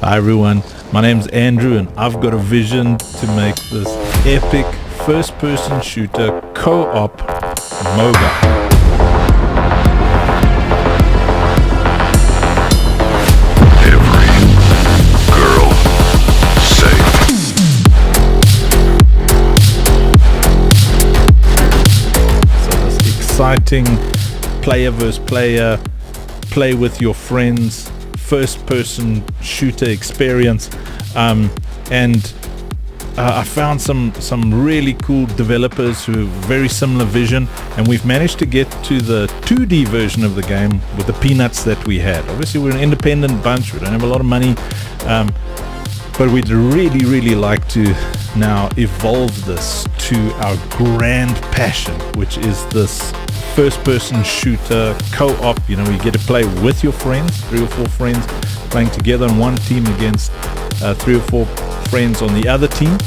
Hi everyone, my name's Andrew and I've got a vision to make this epic first-person shooter co-op MOBA. Exciting player versus player, play with your friends, first-person shooter experience, and I found some really cool developers who have very similar vision, and we've managed to get to the 2D version of the game with the peanuts that we had. Obviously, we're an independent bunch; we don't have a lot of money, but we'd really like to now evolve this to our grand passion, which is this first-person shooter co-op. You know, you get to play with your friends, 3 or 4 friends playing together on one team against 3 or 4 friends on the other team.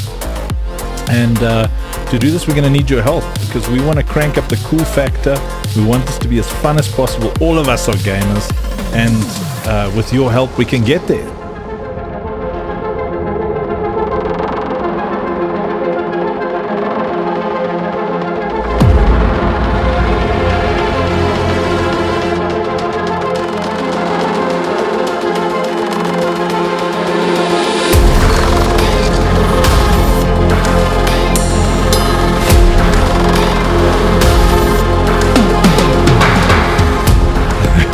And to do this, we're going to need your help because we want to crank up the cool factor. We want this to be as fun as possible. All of us are gamers, and with your help, we can get there.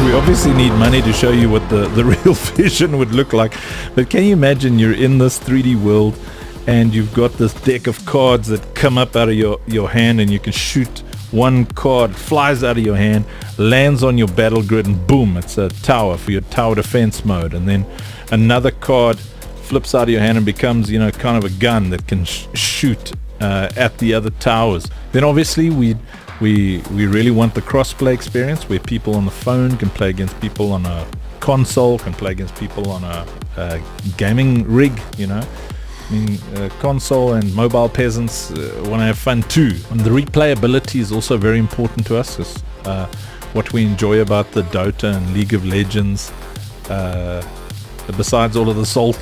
We obviously need money to show you what the real vision would look like, but can you imagine you're in this 3D world and you've got this deck of cards that come up out of your hand, and you can shoot one card, flies out of your hand, lands on your battle grid, and boom, it's a tower for your tower defense mode. And then another card flips out of your hand and becomes, you know, kind of a gun that can shoot at the other towers. Then obviously we really want the crossplay experience where people on the phone can play against people on a console, can play against people on a gaming rig, you know. I mean, console and mobile peasants want to have fun too. And the replayability is also very important to us. Because, what we enjoy about the Dota and League of Legends, besides all of the salt,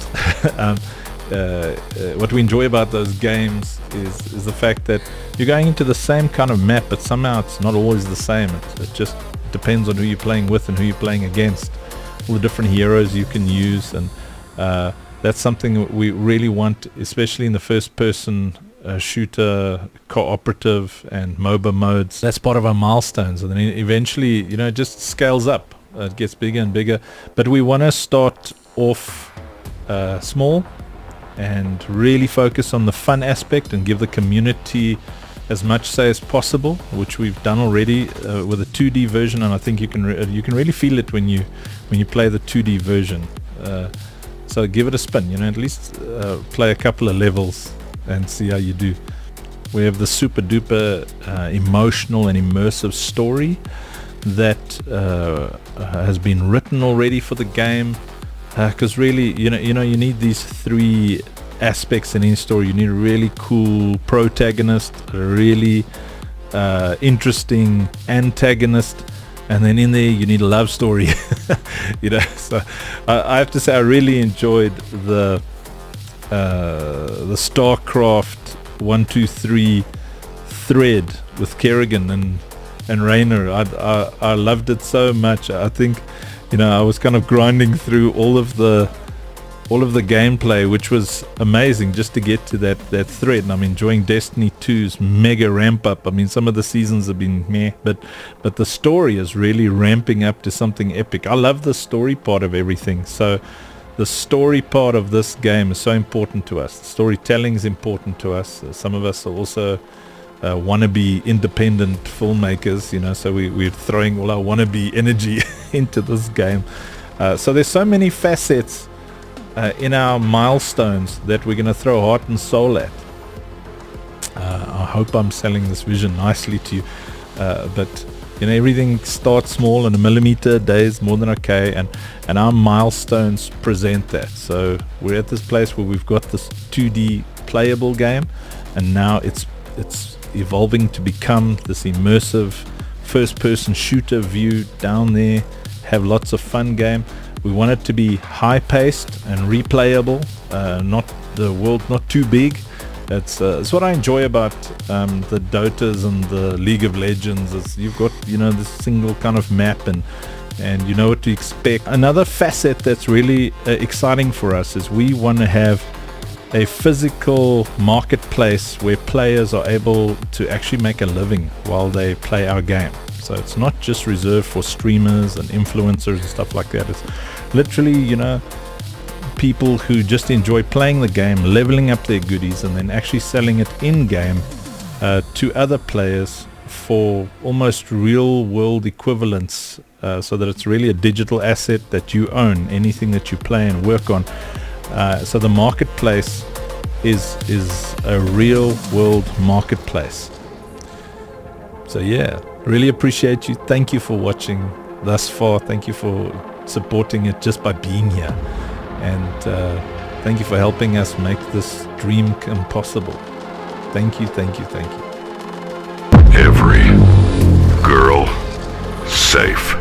what we enjoy about those games is the fact that you're going into the same kind of map, but somehow it's not always the same. It just depends on who you're playing with and who you're playing against, all the different heroes you can use, and that's something we really want, especially in the first-person shooter, cooperative, and MOBA modes. That's part of our milestones, and then eventually, you know, it just scales up. It gets bigger and bigger, but we want to start off small and really focus on the fun aspect and give the community as much say as possible, which we've done already with a 2D version, and I think you can really feel it when you play the 2D version. So give it a spin, you know, at least play a couple of levels and see how you do. We have the super duper emotional and immersive story that has been written already for the game. Because really, you need these 3 aspects in any story. You need a really cool protagonist, a really interesting antagonist, and then in there you need a love story. You know, so I have to say I really enjoyed the StarCraft 1, 2, 3 thread with Kerrigan and Raynor. I loved it so much. I think, you know, I was kind of grinding through all of the gameplay, which was amazing just to get to that thread. And I'm enjoying Destiny 2's mega ramp up. I mean, some of the seasons have been meh, but the story is really ramping up to something epic. I love the story part of everything. So the story part of this game is so important to us. Storytelling is important to us. Some of us are also wannabe independent filmmakers, you know, so we're throwing all our wannabe energy into this game. So there's so many facets in our milestones that we're going to throw heart and soul at. I hope I'm selling this vision nicely to you, but you know, everything starts small, and a millimeter a day is more than okay, and our milestones present that. So we're at this place where we've got this 2D playable game, and now it's evolving to become this immersive first-person shooter view down there, have lots of fun game. We want it to be high-paced and replayable. Not the world not too big. It's what I enjoy about the Dotas and the League of Legends. Is you've got this single kind of map and you know what to expect. Another facet that's really exciting for us is we want to have a physical marketplace where players are able to actually make a living while they play our game. So it's not just reserved for streamers and influencers and stuff like that. It's literally, people who just enjoy playing the game, leveling up their goodies, and then actually selling it in-game to other players for almost real-world equivalents, so that it's really a digital asset that you own, anything that you play and work on. So the marketplace is a real-world marketplace. So yeah, really appreciate you. Thank you for watching thus far. Thank you for supporting it just by being here. And thank you for helping us make this dream come possible. Thank you, thank you, thank you. Every girl safe.